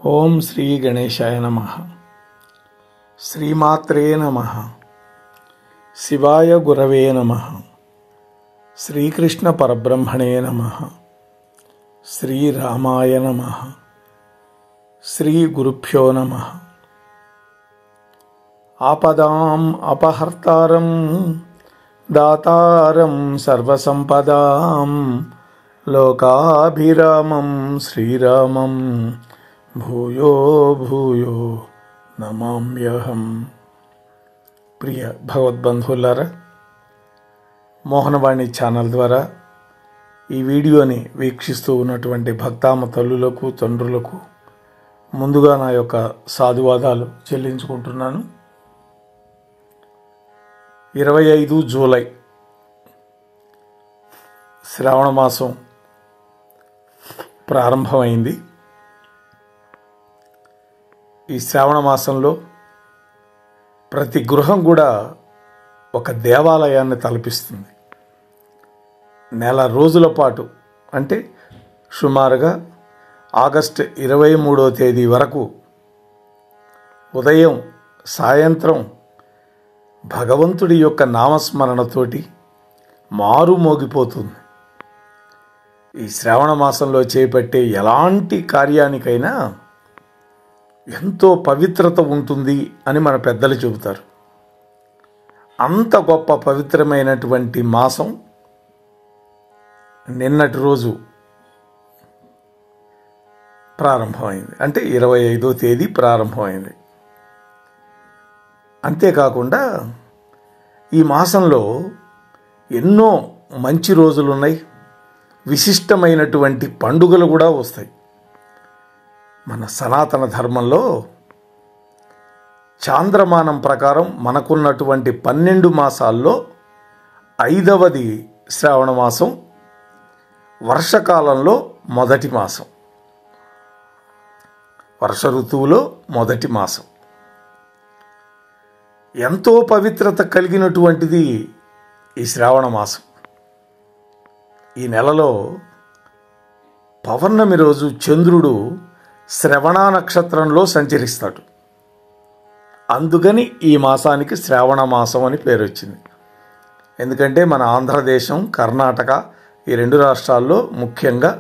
ఓం శ్రీ గణేశాయ నమః. శ్రీమాత్రే నమః. శివాయ గురవే నమః. శ్రీకృష్ణ పరబ్రహ్మణే నమః. శ్రీరామాయ నమః. శ్రీ గురుభ్యో నమః. ఆపదాం అపహర్తారం దాతారం సర్వసంపదాం లోకాభిరామం శ్రీరామం భూయో భూయో నమామ్యహం. ప్రియ భగవద్బంధువులారా, మోహనవాణి ఛానల్ ద్వారా ఈ వీడియోని వీక్షిస్తూ ఉన్నటువంటి భక్తామ తల్లులకు తండ్రులకు ముందుగా నా యొక్క సాధువాదాలు చెల్లించుకుంటున్నాను. 25 జూలై శ్రావణ మాసం ప్రారంభమైంది. ఈ శ్రావణ మాసంలో ప్రతి గృహం కూడా ఒక దేవాలయాన్ని తలపిస్తుంది. నెల రోజుల పాటు, అంటే సుమారుగా ఆగస్టు 23వ తేదీ వరకు ఉదయం సాయంత్రం భగవంతుడి యొక్క నామస్మరణతోటి మారుమోగిపోతుంది. ఈ శ్రావణ మాసంలో చేపట్టే ఎలాంటి కార్యానికైనా ఎంతో పవిత్రత ఉంటుంది అని మన పెద్దలు చెబుతారు. అంత గొప్ప పవిత్రమైనటువంటి మాసం నిన్నటి రోజు ప్రారంభమైంది, అంటే 25వ తేదీ ప్రారంభమైంది. అంతేకాకుండా ఈ మాసంలో ఎన్నో మంచి రోజులు ఉన్నాయి, విశిష్టమైనటువంటి పండుగలు కూడా వస్తాయి. మన సనాతన ధర్మంలో చాంద్రమానం ప్రకారం మనకున్నటువంటి 12 మాసాల్లో 5వది శ్రావణ మాసం, వర్షకాలంలో మొదటి మాసం, వర్ష ఋతువులో మొదటి మాసం. ఎంతో పవిత్రత కలిగినటువంటిది ఈ శ్రావణ మాసం. ఈ నెలలో పౌర్ణమి రోజు చంద్రుడు శ్రవణ నక్షత్రంలో సంచరిస్తాడు. అందుకని ఈ మాసానికి శ్రావణ మాసం అని పేరు వచ్చింది. ఎందుకంటే మన ఆంధ్రదేశం, కర్ణాటక ఈ 2 రాష్ట్రాల్లో ముఖ్యంగా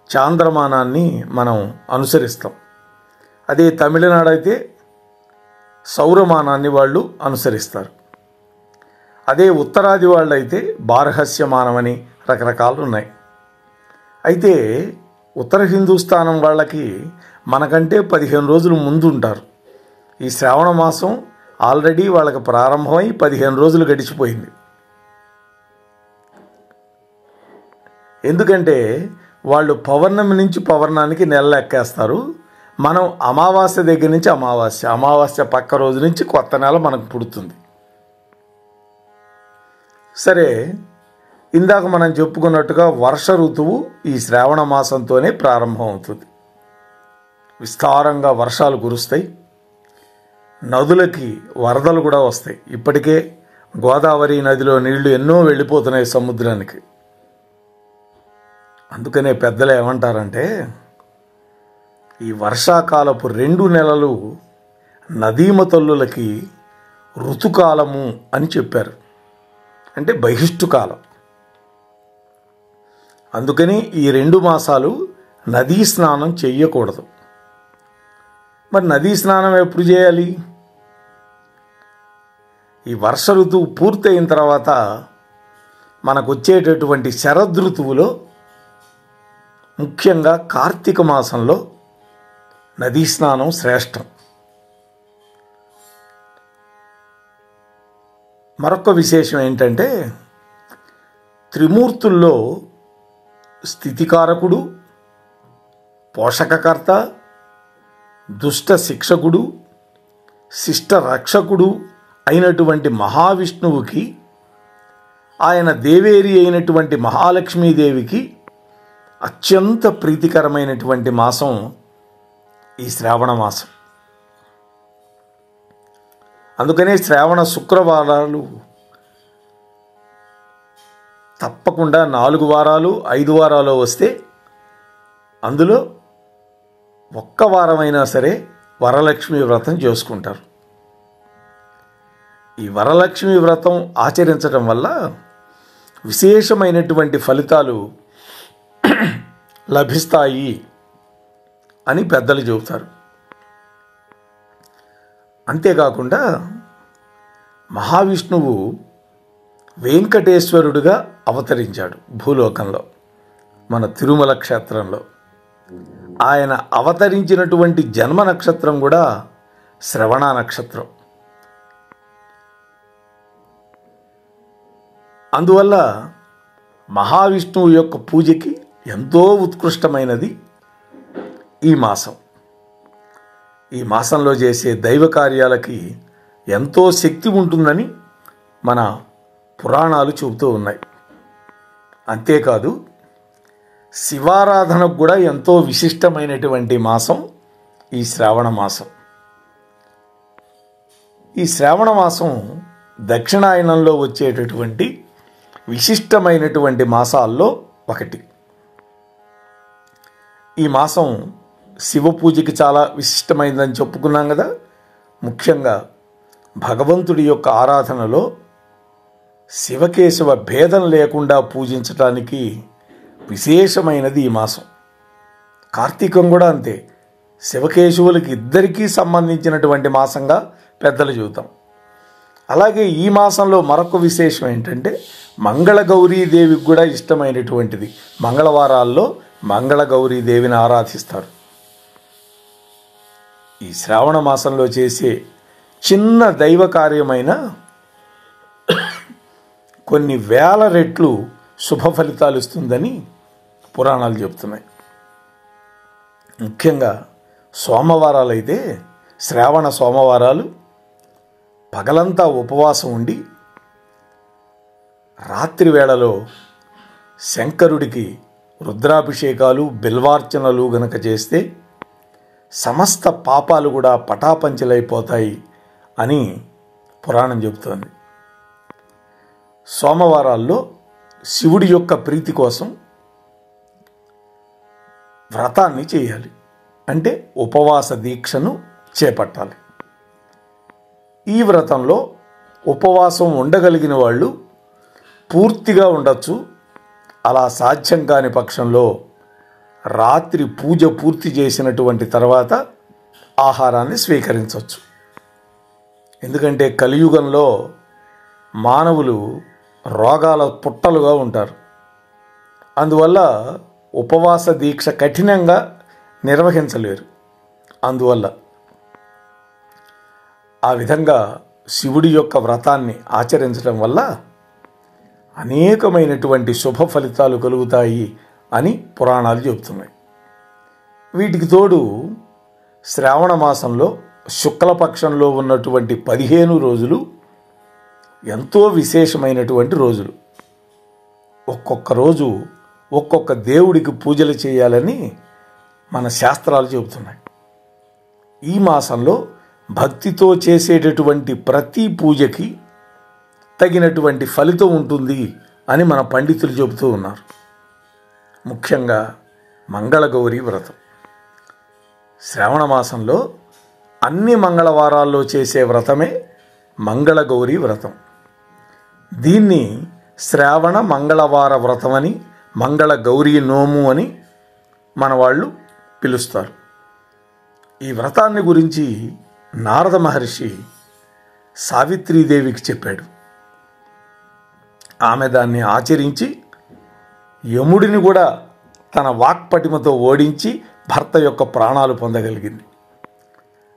చాంద్రమానాన్ని మనం అనుసరిస్తాం. అదే తమిళనాడు అయితే సౌరమానాన్ని వాళ్ళు అనుసరిస్తారు. అదే ఉత్తరాది వాళ్ళు అయితే బార్హస్యమానం అని రకరకాలు ఉన్నాయి. అయితే ఉత్తర హిందూస్థానం వాళ్ళకి మనకంటే 15 రోజులు ముందు ఉంటారు. ఈ శ్రావణ మాసం ఆల్రెడీ వాళ్ళకి ప్రారంభమై 15 రోజులు గడిచిపోయింది. ఎందుకంటే వాళ్ళు పౌర్ణమి నుంచి పౌర్ణానికి నెల లెక్కేస్తారు. మనం అమావాస్య దగ్గర నుంచి అమావాస్య పక్క రోజు నుంచి కొత్త నెల మనకు పుడుతుంది. సరే, ఇందాక మనం చెప్పుకున్నట్టుగా వర్ష ఋతువు ఈ శ్రావణ మాసంతోనే ప్రారంభం అవుతుంది. విస్తారంగా వర్షాలు కురుస్తాయి, నదులకి వరదలు కూడా వస్తాయి. ఇప్పటికే గోదావరి నదిలో నీళ్లు ఎన్నో వెళ్ళిపోతున్నాయి సముద్రానికి. అందుకనే పెద్దలు ఏమంటారంటే, ఈ వర్షాకాలపు 2 నెలలు నదీమతల్లులకి ఋతుకాలము అని చెప్పారు, అంటే బహిష్టుకాలం. అందుకని ఈ 2 మాసాలు నదీ స్నానం చెయ్యకూడదు. మరి నదీ స్నానం ఎప్పుడు చేయాలి? ఈ వర్ష ఋతువు పూర్తయిన తర్వాత మనకు వచ్చేటటువంటి శరదృతువులో, ముఖ్యంగా కార్తీక మాసంలో నదీ స్నానం శ్రేష్టం. మరొక విశేషం ఏంటంటే, త్రిమూర్తుల్లో స్థితికారకుడు, పోషకకర్త, దుష్ట శిక్షకుడు, శిష్ట రక్షకుడు అయినటువంటి మహావిష్ణువుకి, ఆయన దేవేరి అయినటువంటి మహాలక్ష్మీదేవికి అత్యంత ప్రీతికరమైనటువంటి మాసం ఈ శ్రావణ మాసం. అందుకనే శ్రావణ శుక్రవారాలు తప్పకుండా 4 వారాలు 5 వారాలు వస్తే అందులో ఒక్క వారమైనా సరే వరలక్ష్మి వ్రతం చేసుకుంటారు. ఈ వరలక్ష్మి వ్రతం ఆచరించడం వల్ల విశేషమైనటువంటి ఫలితాలు లభిస్తాయి అని పెద్దలు చెబుతారు. అంతేకాకుండా మహావిష్ణువు వెంకటేశ్వరుడుగా అవతరించాడు భూలోకంలో, మన తిరుమల క్షేత్రంలో. ఆయన అవతరించినటువంటి జన్మ నక్షత్రం కూడా శ్రవణ నక్షత్రం. అందువల్ల మహావిష్ణువు యొక్క పూజకి ఎంతో ఉత్కృష్టమైనది ఈ మాసం. ఈ మాసంలో చేసే దైవ కార్యాలకి ఎంతో శక్తి ఉంటుందని మన పురాణాలు చెబుతూ ఉన్నాయి. అంతేకాదు శివారాధనకు కూడా ఎంతో విశిష్టమైనటువంటి మాసం ఈ శ్రావణ మాసం. ఈ శ్రావణ మాసం దక్షిణాయనంలో వచ్చేటటువంటి విశిష్టమైనటువంటి మాసాల్లో ఒకటి. ఈ మాసం శివ పూజకి చాలా విశిష్టమైందని చెప్పుకున్నాం కదా. ముఖ్యంగా భగవంతుడి యొక్క ఆరాధనలో శివకేశవ భేదం లేకుండా పూజించటానికి విశేషమైనది ఈ మాసం. కార్తీకం కూడా అంతే, శివకేశవులకి ఇద్దరికీ సంబంధించినటువంటి మాసంగా పెద్దలు చెబుతాం. అలాగే ఈ మాసంలో మరొక విశేషం ఏంటంటే మంగళగౌరీదేవికి కూడా ఇష్టమైనటువంటిది. మంగళవారాల్లో మంగళగౌరీదేవిని ఆరాధిస్తారు. ఈ శ్రావణ మాసంలో చేసే చిన్న దైవ కార్యమైన కొన్ని వేల రెట్లు శుభ ఫలితాలు ఇస్తుందని పురాణాలు చెప్తున్నాయి. ముఖ్యంగా సోమవారాలు అయితే, శ్రావణ సోమవారాలు పగలంతా ఉపవాసం ఉండి రాత్రి వేళలో శంకరుడికి రుద్రాభిషేకాలు బిల్వార్చనలు గనక చేస్తే సమస్త పాపాలు కూడా పటాపంచలైపోతాయి అని పురాణం చెబుతోంది. సోమవారాల్లో శివుడి యొక్క ప్రీతి కోసం వ్రతాన్ని చేయాలి, అంటే ఉపవాస దీక్షను చేపట్టాలి. ఈ వ్రతంలో ఉపవాసం ఉండగలిగిన వాళ్ళు పూర్తిగా ఉండొచ్చు. అలా సాధ్యం కాని పక్షంలో రాత్రి పూజ పూర్తి చేసినటువంటి తర్వాత ఆహారాన్ని స్వీకరించవచ్చు. ఎందుకంటే కలియుగంలో మానవులు రోగాల పుట్టలుగా ఉంటారు. అందువల్ల ఉపవాస దీక్ష కఠినంగా నిర్వహించలేరు. అందువల్ల ఆ విధంగా శివుడి యొక్క వ్రతాన్ని ఆచరించడం వల్ల అనేకమైనటువంటి శుభ ఫలితాలు కలుగుతాయి అని పురాణాలు చెబుతున్నాయి. వీటికి తోడు శ్రావణ మాసంలో శుక్లపక్షంలో ఉన్నటువంటి 15 రోజులు ఎంతో విశేషమైనటువంటి రోజులు. ఒక్కొక్క రోజు ఒక్కొక్క దేవుడికి పూజలు చేయాలని మన శాస్త్రాలు చెబుతున్నాయి. ఈ మాసంలో భక్తితో చేసేటటువంటి ప్రతి పూజకి తగినటువంటి ఫలితం ఉంటుంది అని మన పండితులు చెబుతూ ఉన్నారు. ముఖ్యంగా మంగళగౌరి వ్రతం శ్రావణ మాసంలో అన్ని మంగళవారాల్లో చేసే వ్రతమే మంగళగౌరి వ్రతం. దీన్ని శ్రావణ మంగళవార వ్రతం అని, మంగళగౌరీ నోము అని మన వాళ్ళు పిలుస్తారు. ఈ వ్రతాన్ని గురించి నారద మహర్షి సావిత్రీదేవికి చెప్పాడు. ఆమె దాన్ని ఆచరించి యముడిని కూడా తన వాక్పటిమతో ఓడించి భర్త యొక్క ప్రాణాలు పొందగలిగింది.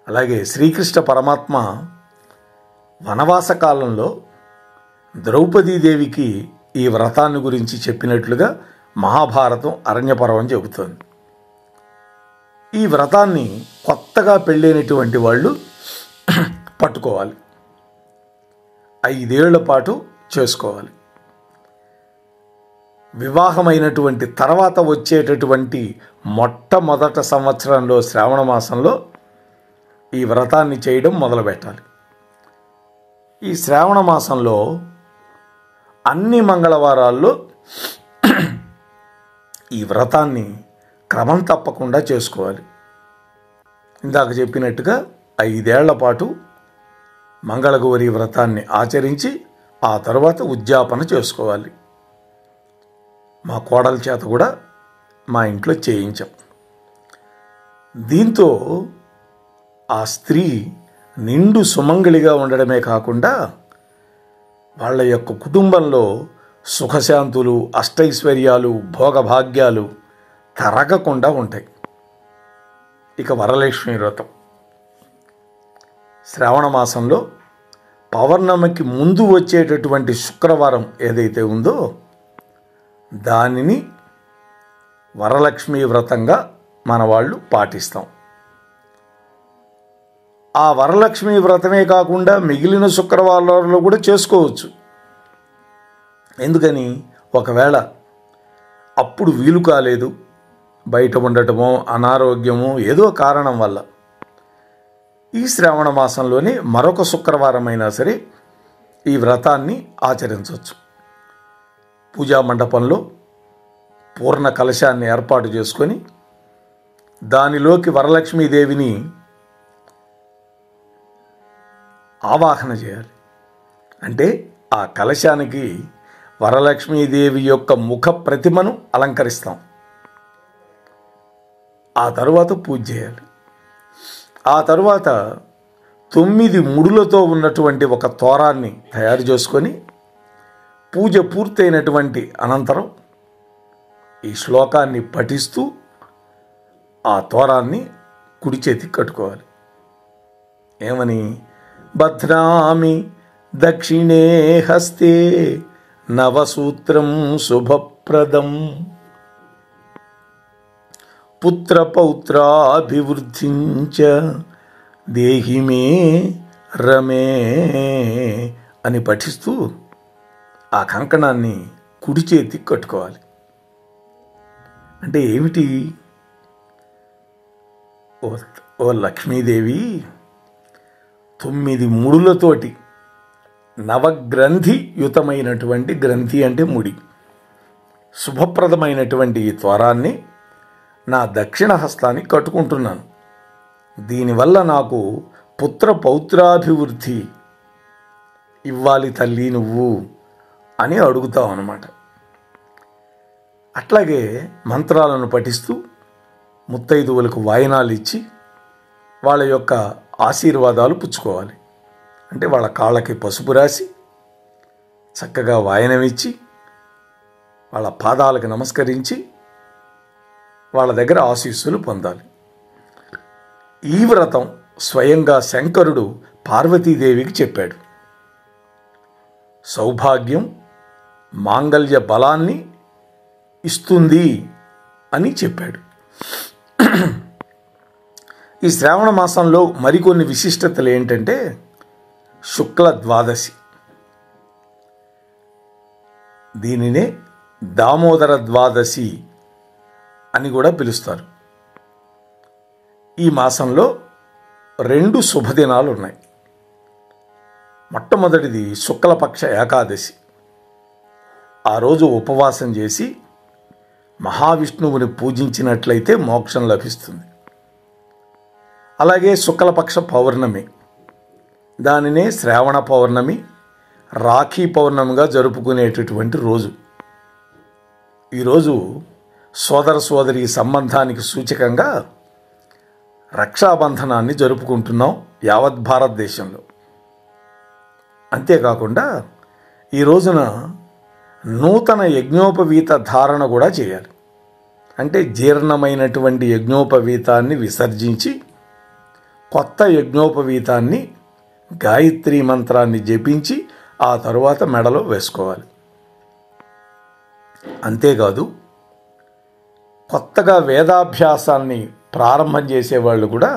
అలాగే శ్రీకృష్ణ పరమాత్మ వనవాస కాలంలో ద్రౌపదీదేవికి ఈ వ్రతాన్ని గురించి చెప్పినట్లుగా మహాభారతం అరణ్యపర్వం చెబుతోంది. ఈ వ్రతాన్ని కొత్తగా పెళ్ళైనటువంటి వాళ్ళు పట్టుకోవాలి, 5 ఏళ్ల పాటు చేసుకోవాలి. వివాహమైనటువంటి తర్వాత వచ్చేటటువంటి మొట్టమొదట సంవత్సరంలో శ్రావణ మాసంలో ఈ వ్రతాన్ని చేయడం మొదలుపెట్టాలి. ఈ శ్రావణ మాసంలో అన్ని మంగళవారాల్లో ఈ వ్రతాన్ని క్రమం తప్పకుండా చేసుకోవాలి. ఇందాక చెప్పినట్టుగా 5 ఏళ్ల పాటు మంగళగౌరి వ్రతాన్ని ఆచరించి ఆ తర్వాత ఉద్యాపన చేసుకోవాలి. మా కోడల చేత కూడా మా ఇంట్లో చేయించాం. దీంతో ఆ స్త్రీ నిండు సుమంగళిగా ఉండడమే కాకుండా వాళ్ళ యొక్క కుటుంబంలో సుఖశాంతులు, అష్టైశ్వర్యాలు, భోగభాగ్యాలు తరగకుండా ఉంటాయి. ఇక వరలక్ష్మి వ్రతం శ్రావణ మాసంలో పౌర్ణమికి ముందు వచ్చేటటువంటి శుక్రవారం ఏదైతే ఉందో దానిని వరలక్ష్మి వ్రతంగా మన వాళ్ళు పాటిస్తాం. ఆ వరలక్ష్మి వ్రతమే కాకుండా మిగిలిన శుక్రవారాల్లో కూడా చేసుకోవచ్చు. ఎందుకని, ఒకవేళ అప్పుడు వీలు కాలేదు, బయట ఉండటమో అనారోగ్యమో ఏదో కారణం వల్ల ఈ శ్రావణ మాసంలోనే మరొక శుక్రవారం అయినా సరే ఈ వ్రతాన్ని ఆచరించవచ్చు. పూజా మండపంలో పూర్ణ కలశాన్ని ఏర్పాటు చేసుకొని దానిలోకి వరలక్ష్మీదేవిని ఆవాహన చేయాలి. అంటే ఆ కలశానికి వరలక్ష్మీదేవి యొక్క ముఖ ప్రతిమను అలంకరిస్తాం. ఆ తరువాత పూజ చేయాలి. ఆ తరువాత 9 ముడులతో ఉన్నటువంటి ఒక తోరాన్ని తయారు చేసుకొని పూజ పూర్తయినటువంటి అనంతరం ఈ శ్లోకాన్ని పఠిస్తూ ఆ తోరాన్ని కుడి చేతికి కట్టుకోవాలి. ఏమని? బధ్నామి దక్షిణే హస్తే నవసూత్రం శుభప్రదం పుత్రపౌత్రాభివృద్ధించ దేహి మే రమే అని పఠిస్తూ ఆ కంకణాన్ని కుడి చేతికి కట్టుకోవాలి. అంటే ఏమిటి? ఓ లక్ష్మీదేవి, 9 ముడులతోటి నవగ్రంథియుతమైనటువంటి, గ్రంథి అంటే ముడి, శుభప్రదమైనటువంటి ఈ త్వరాన్ని నా దక్షిణ హస్తానికి కట్టుకుంటున్నాను. దీనివల్ల నాకు పుత్ర పౌత్రాభివృద్ధి ఇవ్వాలి తల్లి నువ్వు అని అడుగుతావు అన్నమాట. అట్లాగే మంత్రాలను పఠిస్తూ ముత్తైదువులకు వాయనాలు ఇచ్చి వాళ్ళ యొక్క ఆశీర్వాదాలు పుచ్చుకోవాలి. అంటే వాళ్ళ కాళ్ళకి పసుపు రాసి చక్కగా వాయనం ఇచ్చి వాళ్ళ పాదాలకు నమస్కరించి వాళ్ళ దగ్గర ఆశీస్సులు పొందాలి. ఈ వ్రతం స్వయంగా శంకరుడు పార్వతీదేవికి చెప్పాడు. సౌభాగ్యం, మాంగళ్య బలాన్ని ఇస్తుంది అని చెప్పాడు. ఈ శ్రావణ మాసంలో మరికొన్ని విశిష్టతలు ఏంటంటే, శుక్ల ద్వాదశి, దీనినే దామోదర ద్వాదశి అని కూడా పిలుస్తారు. ఈ మాసంలో 2 శుభదినాలు ఉన్నాయి. మొట్టమొదటిది శుక్లపక్ష ఏకాదశి. ఆ రోజు ఉపవాసం చేసి మహావిష్ణువుని పూజించినట్లయితే మోక్షం లభిస్తుంది. అలాగే శుక్లపక్ష పౌర్ణమి, దానినే శ్రావణ పౌర్ణమి, రాఖీ పౌర్ణమిగా జరుపుకునేటటువంటి రోజు. ఈరోజు సోదర సోదరి సంబంధానికి సూచకంగా రక్షాబంధనాన్ని జరుపుకుంటున్నాం యావత్ భారతదేశంలో. అంతేకాకుండా ఈ రోజున నూతన యజ్ఞోపవీత ధారణ కూడా చేయాలి. అంటే జీర్ణమైనటువంటి యజ్ఞోపవీతాన్ని విసర్జించి కొత్త యజ్ఞోపవీతాన్ని గాయత్రీ మంత్రాన్ని జపించి ఆ తరువాత మెడలో వేసుకోవాలి. అంతేకాదు, కొత్తగా వేదాభ్యాసాన్ని ప్రారంభం చేసేవాళ్ళు కూడా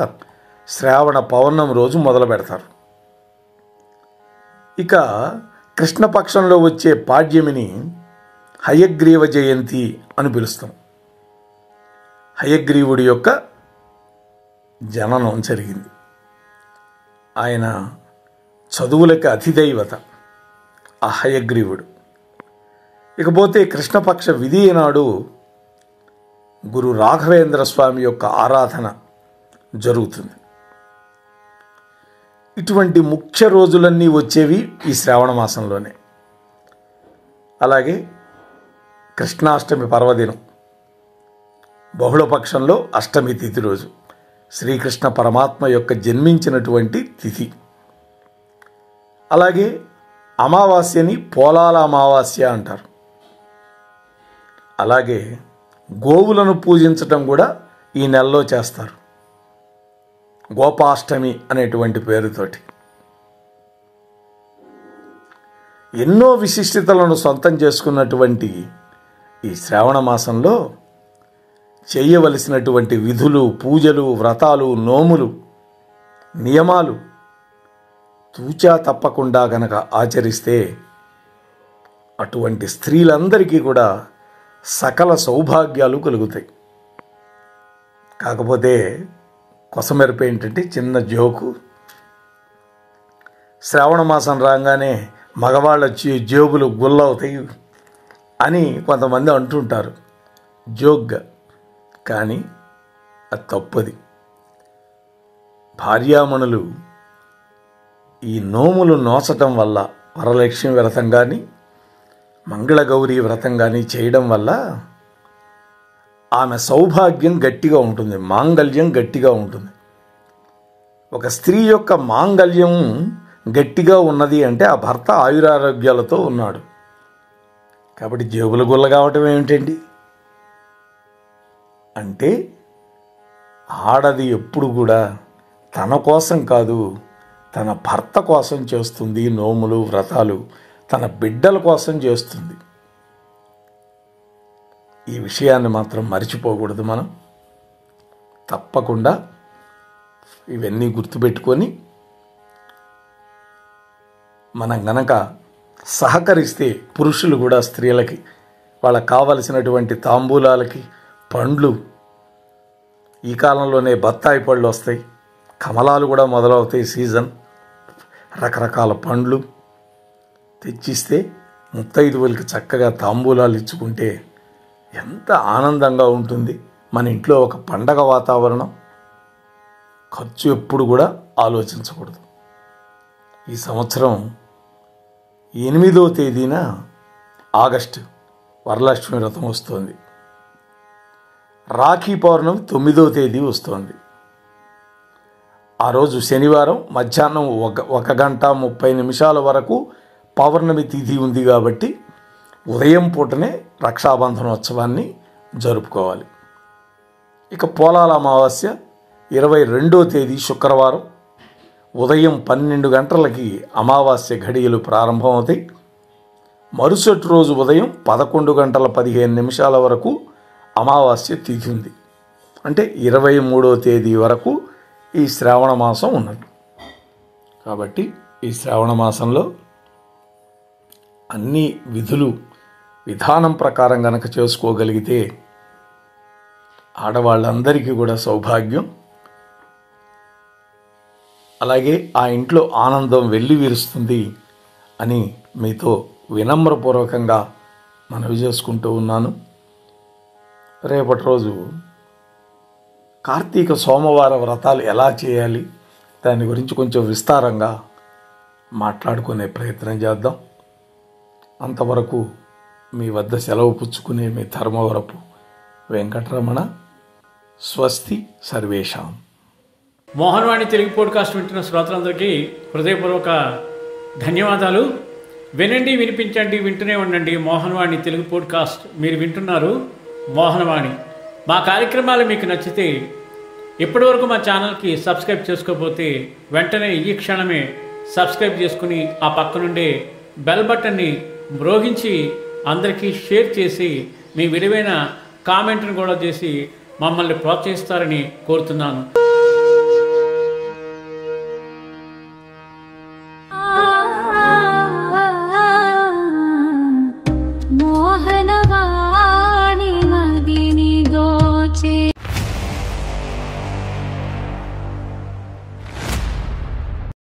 శ్రావణ పౌర్ణమి రోజు మొదలు పెడతారు. ఇక కృష్ణపక్షంలో వచ్చే పాడ్యమిని హయగ్రీవ జయంతి అని పిలుస్తాం. హయగ్రీవుడి యొక్క జననం జరిగింది. ఆయన చదువులకి అధిదైవత ఆ హయగ్రీవుడు. ఇకపోతే కృష్ణపక్ష విధియ నాడు గురు రాఘవేంద్ర స్వామి యొక్క ఆరాధన జరుగుతుంది. ఇటువంటి ముఖ్య రోజులన్నీ వచ్చేవి ఈ శ్రావణ మాసంలోనే. అలాగే కృష్ణాష్టమి పర్వదినం, బహుళపక్షంలో అష్టమి తిథి రోజు, శ్రీకృష్ణ పరమాత్మ యొక్క జన్మించినటువంటి తిథి. అలాగే అమావాస్యని పోలాల అమావాస్య అంటారు. అలాగే గోవులను పూజించటం కూడా ఈ నెలలో చేస్తారు, గోపాష్టమి అనేటువంటి పేరుతోటి. ఎన్నో విశిష్టతలను సొంతం చేసుకున్నటువంటి ఈ శ్రావణ మాసంలో చేయవలసినటువంటి విధులు, పూజలు, వ్రతాలు, నోములు, నియమాలు తూచా తప్పకుండా గనక ఆచరిస్తే అటువంటి స్త్రీలందరికీ కూడా సకల సౌభాగ్యాలు కలుగుతాయి. కాకపోతే కొసమెరుపు ఏంటంటే చిన్న జోకు, శ్రావణ మాసం రాగానే మగవాళ్ళ జేబులు గుల్లవుతాయి అని కొంతమంది అంటుంటారు జోక్గా. కానీ అది తప్పది. భార్యామణులు ఈ నోములు నోచటం వల్ల, వరలక్ష్మి వ్రతం కానీ మంగళగౌరీ వ్రతం కానీ చేయడం వల్ల ఆమె సౌభాగ్యం గట్టిగా ఉంటుంది, మాంగళ్యం గట్టిగా ఉంటుంది. ఒక స్త్రీ యొక్క మాంగళ్యం గట్టిగా ఉన్నది అంటే ఆ భర్త ఆయురారోగ్యాలతో ఉన్నాడు. కాబట్టి జేబుల గుల్ల కావటం ఏమిటండి అంటే, ఆడది ఎప్పుడు కూడా తన కోసం కాదు, తన భర్త కోసం చేస్తుంది నోములు, వ్రతాలు, తన బిడ్డల కోసం చేస్తుంది. ఈ విషయాన్ని మాత్రం మర్చిపోకూడదు. మనం తప్పకుండా ఇవన్నీ గుర్తుపెట్టుకొని మనం గనక సహకరిస్తే పురుషులు కూడా స్త్రీలకి వాళ్ళకి కావలసినటువంటి తాంబూలాలకి పండ్లు, ఈ కాలంలోనే బత్తాయి పళ్ళు వస్తాయి, కమలాలు కూడా మొదలవుతాయి సీజన్, రకరకాల పండ్లు తెచ్చిస్తే ముత్తైదువులకి చక్కగా తాంబూలాలు ఇచ్చుకుంటే ఎంత ఆనందంగా ఉంటుంది. మన ఇంట్లో ఒక పండగ వాతావరణం. ఖర్చు ఎప్పుడు కూడా ఆలోచించకూడదు. ఈ సంవత్సరం 8వ తేదీన ఆగస్టు వరలక్ష్మి వ్రతం వస్తుంది. రాఖీ పౌర్ణమి 9వ తేదీ వస్తుంది. ఆ రోజు శనివారం మధ్యాహ్నం 1:30 వరకు పౌర్ణమి తిథి ఉంది. కాబట్టి ఉదయం పూటనే రక్షాబంధనోత్సవాన్ని జరుపుకోవాలి. ఇక పోలాల అమావాస్య 22వ తేదీ శుక్రవారం ఉదయం 12 గంటలకి అమావాస్య ఘడియలు ప్రారంభమవుతాయి. మరుసటి రోజు ఉదయం 11:15 వరకు అమావాస్య తిథి ఉంది. అంటే 23వ తేదీ వరకు ఈ శ్రావణ మాసం ఉన్నది. కాబట్టి ఈ శ్రావణ మాసంలో అన్ని విధులు విధానం ప్రకారం గనక చేసుకోగలిగితే ఆడవాళ్ళందరికీ కూడా సౌభాగ్యం. అలాగే ఆ ఇంట్లో ఆనందం వెల్లివిరుస్తుంది అని మీతో వినమ్రపూర్వకంగా మనవి చేసుకుంటూ ఉన్నాను. రేపటి రోజు కార్తీక సోమవార వ్రతాలు ఎలా చేయాలి దాని గురించి కొంచెం విస్తారంగా మాట్లాడుకునే ప్రయత్నం చేద్దాం. అంతవరకు మీ వద్ద సెలవు పుచ్చుకునే మీ ధర్మవరపు వెంకటరమణ. స్వస్తి సర్వేషాం. మోహన్వాణి తెలుగు పోడ్కాస్ట్ వింటున్న శ్రోతలందరికీ హృదయపూర్వక ధన్యవాదాలు. వినండి, వినిపించండి, వింటూనే ఉండండి మోహన్వాణి తెలుగు పోడ్కాస్ట్. మీరు వింటున్నారు మోహన్వాణి. మా కార్యక్రమాలు మీకు నచ్చితే ఇప్పటివరకు మా ఛానల్కి సబ్స్క్రైబ్ చేసుకోకపోతే వెంటనే ఈ క్షణమే సబ్స్క్రైబ్ చేసుకుని ఆ పక్కనుండే బెల్ బటన్ని మ్రోగించి అందరికీ షేర్ చేసి మీ విలువైన కామెంట్ను కూడా చేసి మమ్మల్ని ప్రోత్సహిస్తారని కోరుతున్నాను.